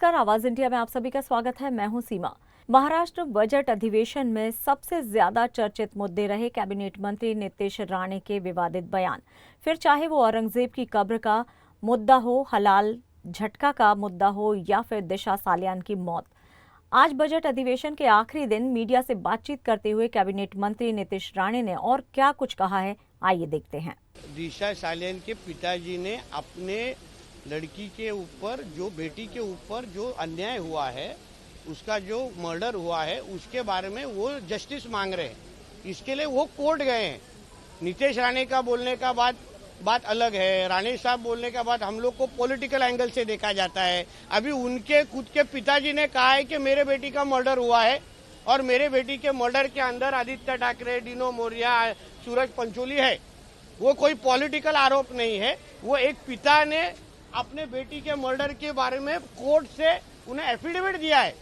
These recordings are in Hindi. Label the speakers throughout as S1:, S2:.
S1: नमस्कार, आवाज इंडिया में आप सभी का स्वागत है। मैं हूं सीमा। महाराष्ट्र बजट अधिवेशन में सबसे ज्यादा चर्चित मुद्दे रहे कैबिनेट मंत्री नीतीश राणे के विवादित बयान। फिर चाहे वो औरंगजेब की कब्र का मुद्दा हो, हलाल झटका का मुद्दा हो या फिर दिशा सालियान की मौत। आज बजट अधिवेशन के आखिरी दिन मीडिया से बातचीत करते हुए कैबिनेट मंत्री नीतीश राणे ने और क्या कुछ कहा है, आइए देखते हैं।
S2: दिशा सालियान के पिताजी ने अपने लड़की के ऊपर, जो बेटी के ऊपर जो अन्याय हुआ है, उसका जो मर्डर हुआ है, उसके बारे में वो जस्टिस मांग रहे हैं। इसके लिए वो कोर्ट गए हैं। नीतीश राणे का बोलने का बात अलग है। राणे साहब बोलने का बात हम लोग को पॉलिटिकल एंगल से देखा जाता है। अभी उनके खुद के पिताजी ने कहा है कि मेरे बेटी का मर्डर हुआ है और मेरे बेटी के मर्डर के अंदर आदित्य ठाकरे, डिनो मोरिया, सूरज पंचोली है। वो कोई पॉलिटिकल आरोप नहीं है। वो एक पिता ने अपने बेटी के मर्डर के बारे में कोर्ट से उन्हें एफिडेविट दिया है।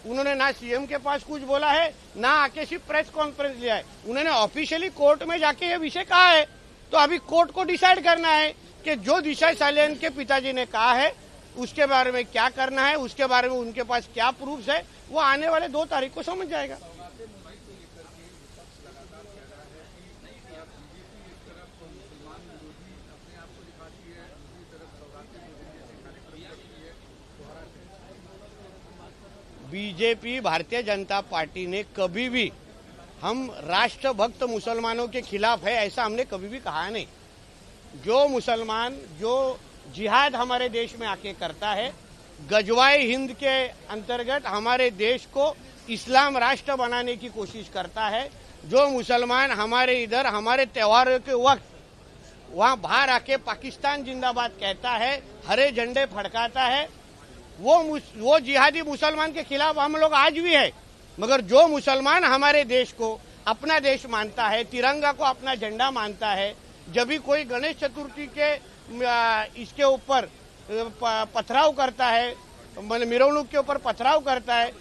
S2: उन्होंने ना सीएम के पास कुछ बोला है, ना आके सिर्फ प्रेस कॉन्फ्रेंस लिया है। उन्होंने ऑफिशियली कोर्ट में जाके ये विषय कहा है। तो अभी कोर्ट को डिसाइड करना है कि जो दिशा सालियान के पिताजी ने कहा है उसके बारे में क्या करना है, उसके बारे में उनके पास क्या प्रूफ्स है, वो आने वाले 2 तारीख को समझ जाएगा। बीजेपी, भारतीय जनता पार्टी ने कभी भी हम राष्ट्रभक्त मुसलमानों के खिलाफ है ऐसा हमने कभी भी कहा नहीं। जो मुसलमान जो जिहाद हमारे देश में आके करता है, गजवाए हिंद के अंतर्गत हमारे देश को इस्लाम राष्ट्र बनाने की कोशिश करता है, जो मुसलमान हमारे इधर हमारे त्योहारों के वक्त वहां बाहर आके पाकिस्तान जिंदाबाद कहता है, हरे झंडे फड़काता है, वो जिहादी मुसलमान के खिलाफ हम लोग आज भी है। मगर जो मुसलमान हमारे देश को अपना देश मानता है, तिरंगा को अपना झंडा मानता है, जब भी कोई गणेश चतुर्थी के इसके ऊपर पथराव करता है, मिरवणूक के ऊपर पथराव करता है,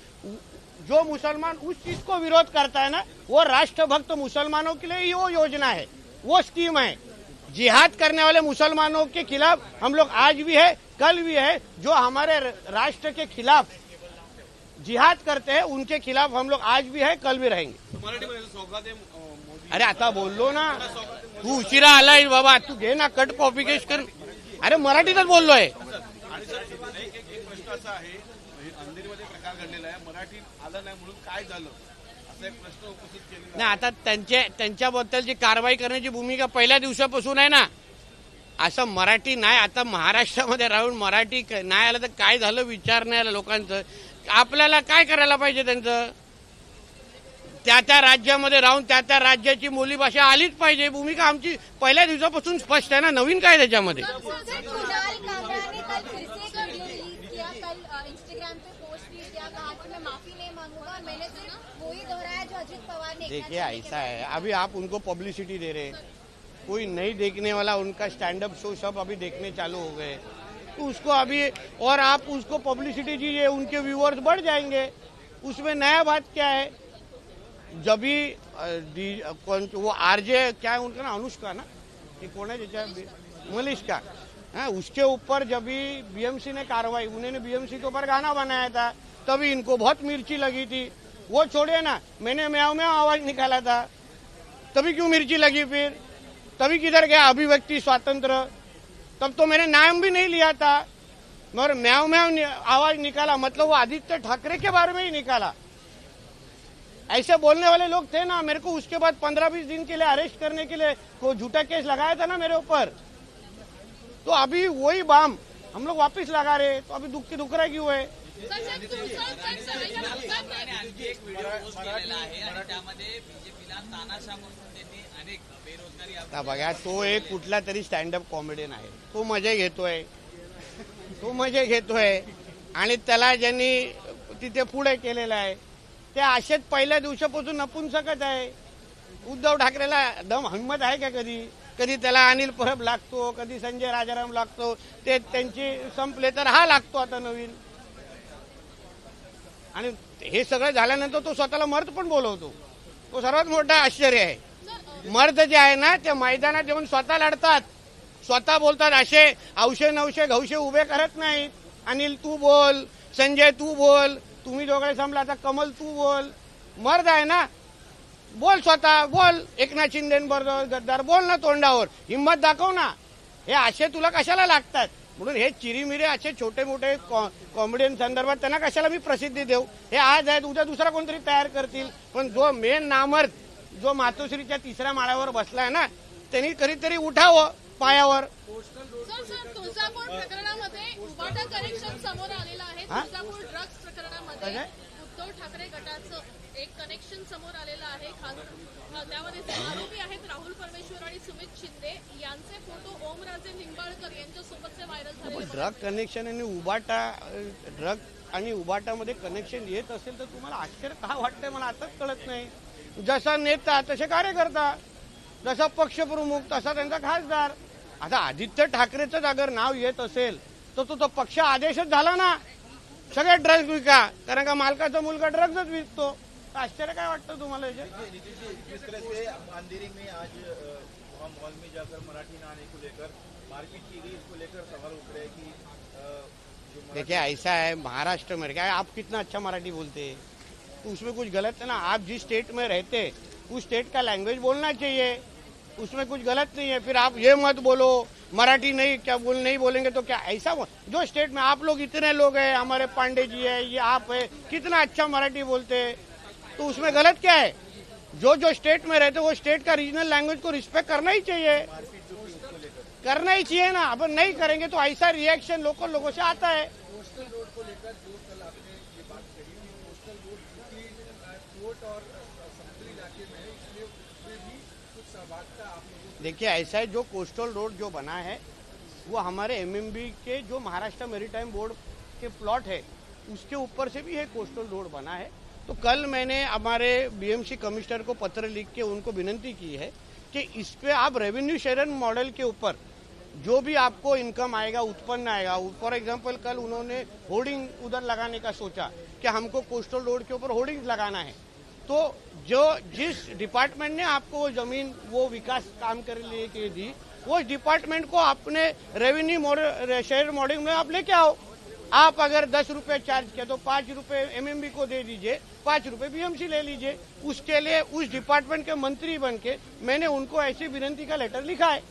S2: जो मुसलमान उस चीज को विरोध करता है ना, वो राष्ट्रभक्त मुसलमानों के लिए वो योजना है, वो स्कीम है। जिहाद करने वाले मुसलमानों के खिलाफ हम लोग आज भी है, कल भी है। जो हमारे राष्ट्र के खिलाफ जिहाद करते हैं उनके खिलाफ हम लोग आज भी है, कल भी रहेंगे। अरे आता बोललो ना, तू उशिरा आलाय बाबा, तू घे ना कट कॉपी केस कर। अरे मराठीतच बोललोय।
S3: प्रश्न असा आहे, अंधेरीमध्ये प्रकार घडलेला आहे, मराठी आलं नाही म्हणून काय झालं असा एक प्रश्न उपस्थित केलेला
S2: नाही। आता त्यांच्याबद्दलची कारवाई करण्याची भूमिका पहिल्या दिवसापासून आहे ना। असं मराठी नाही, आता महाराष्ट्रामध्ये राहून मराठी नाही आलं तर काय झालं विचार नाही आला लोकांचं। आपल्याला काय करायला पाहिजे, त्यांचं त्या राज्यामध्ये राहून त्या राज्याची बोलीभाषा आलीच पाहिजे। भूमिका आमची पहिल्या दिवसापासून स्पष्ट आहे ना, नवीन काय त्याच्यामध्ये। देखिए ऐसा है, अभी आप उनको पब्लिसिटी दे रहे हैं, कोई नहीं देखने वाला उनका स्टैंड अप शो सब अभी देखने चालू हो गए, तो उसको अभी और आप उसको पब्लिसिटी दीजिए, उनके व्यूअर्स बढ़ जाएंगे। उसमें नया बात क्या है, जब भी वो आरजे क्या है उनका ना, अनुष्का ना, ये कौन है, मलिष्का, उसके ऊपर जब भी बीएमसी ने कार्रवाई, उन्होंने बीएमसी के ऊपर गाना बनाया था, तभी इनको बहुत मिर्ची लगी थी। वो छोड़े ना, मैंने म्याऊ म्याऊ आवाज निकाला था, तभी क्यों मिर्ची लगी फिर? तभी किधर गया अभिव्यक्ति स्वातंत्र? तब तो मैंने नाम भी नहीं लिया था, मगर म्याऊ म्याऊ आवाज निकाला, मतलब वो आदित्य ठाकरे के बारे में ही निकाला। ऐसे बोलने वाले लोग थे ना। मेरे को उसके बाद 15-20 दिन के लिए अरेस्ट करने के लिए को झूठा केस लगाया था ना मेरे ऊपर। तो अभी वही बाम हम लोग वापस लगा रहे, तो अभी दुख रहा क्यों है? बघा, तो एक कुठला तरी स्टँडअप कॉमेडियन आहे, तो मजा घेतोय आणि त्याला ज्यांनी तिथे पुढे केलेलं आहे ते असेच पहिल्या दिवसापासून नपुंसकच आहे। उद्धव ठाकरेला दम हिंमत आहे का? कधी त्याला अनिल परब लागतो, कधी संजय राजाराम लागतो, ते त्यांची संपले तर हा लागतो आता नवीन। आणि हे सगळं झाल्यानंतर तो स्वतःला मर्द पण बोलवतो, तो सर्वात मोठा आश्चर्य आहे। मर्द जे आहे ना, ते मैदानात येऊन स्वतः लढतात, स्वतः बोलतात, असे 800-900 घौशे उभे करत नाहीत। अनिल तू बोल, संजय तू बोल, तुम्ही दोघे संपला, आता कमल तू बोल. मर्द आहे ना, बोल स्वतः बोल. एकनाथ शिंदेबरोबर गद्दार बोल ना, तोंडावर हिंमत दाखव ना. हे असे तुला कशाला लागतात? म्हणून हे चिरीमिरे असे छोटे मोठे कॉमेडियन संदर्भात त्यांना कशाला मी प्रसिद्धी देऊ? हे आज आहेत, उद्या दुसरा कोणतरी तयार करतील. पण जो मेन नामर्द जो मातोश्रीच्या 3ऱ्या माळ्यावर बसलाय ना, त्यांनी कधीतरी उठावं पायावर.
S4: सर, तुळजापूर प्रकरणामध्ये उबाटा कनेक्शन समोर आलेलं आहे. तुळजापूर ड्रग्ज प्रकरणामध्ये उद्धव ठाकरे गटाचं एक कनेक्शन समोर आलेलं आहे. त्यामध्ये जे आरोपी आहेत राहुल परमेश्वर आणि सुमित शिंदे यांचे फोटो ओमराजे निंबाळकर यांच्यासोबतचे व्हायरल झाले.
S2: ड्रग कनेक्शन आणि उबाटा, ड्रग आणि उबाटामध्ये कनेक्शन येत असेल तर तुम्हाला आश्चर्य का वाटतंय? मला आताच कळत नाही. जसा नेता तसे कार्यकर्ता, जसा पक्षप्रमुख तसा त्यांचा खासदार. आता आदित्य ठाकरेचं अगर नाव येत असेल तर तो पक्ष आदेशच झाला ना, सगळे ड्रग्ज विका, कारण का मालकाचा मुलगा ड्रग्जच विकतो. आश्चर्य काय वाटतं तुम्हाला?
S5: जिस तरह से अंधेरी में आज वहाँ मॉल में जाकर मराठी न आने को लेकर मारपीट की गई, इसको लेकर सवाल उठ रहे हैं कि
S2: देखिए ऐसा है, महाराष्ट्र में क्या है, आप कितना अच्छा मराठी बोलते हैं तो उसमें कुछ गलत है ना. आप जिस स्टेट में रहते उस स्टेट का लैंग्वेज बोलना चाहिए, उसमें कुछ गलत नहीं है. फिर आप ये मत बोलो मराठी नहीं बोलेंगे तो क्या? ऐसा जो स्टेट में आप लोग इतने लोग हैं, हमारे पांडे जी है, ये आप है, कितना अच्छा मराठी बोलते हैं, तो उसमें गलत क्या है? जो स्टेट में रहते वो स्टेट का रीजनल लैंग्वेज को रिस्पेक्ट करना ही चाहिए, करना ही चाहिए ना. अब नहीं करेंगे तो ऐसा रिएक्शन लोकल लोगों से आता है.
S6: कोस्टल रोड को लेकर जो कल आपने ये बात कही, कोस्टल रोड क्योंकि कोर्ट और समुद्री इलाके में है, इसलिए उसमें भी कुछ सहभागिता आप लोगों को.
S2: देखिए ऐसा है, जो कोस्टल रोड जो बना है वो हमारे एमएमबी के जो महाराष्ट्र मेरीटाइम बोर्ड के प्लॉट है उसके ऊपर से भी है कोस्टल रोड बना है. तो कल मैंने हमारे बीएमसी कमिश्नर को पत्र लिख के उनको विनंती की है कि इस पे आप रेवेन्यू शेयरिंग मॉडल के ऊपर जो भी आपको इनकम आएगा, उत्पन्न आएगा, फॉर एग्जांपल कल उन्होंने होर्डिंग उधर लगाने का सोचा कि हमको कोस्टल रोड के ऊपर होर्डिंग लगाना है. तो जो जिस डिपार्टमेंट ने आपको वो जमीन वो विकास काम करने के दी, वो डिपार्टमेंट को अपने रेवेन्यू शेयर मॉडल में आप लेके आओ. आप अगर 10 रुपए चार्ज किया तो 5 रुपए एमएमबी को दे दीजिए, 5 रुपए बीएमसी ले लीजिए. उसके लिए उस डिपार्टमेंट के मंत्री बन के मैंने उनको ऐसी विनंती का लेटर लिखा है.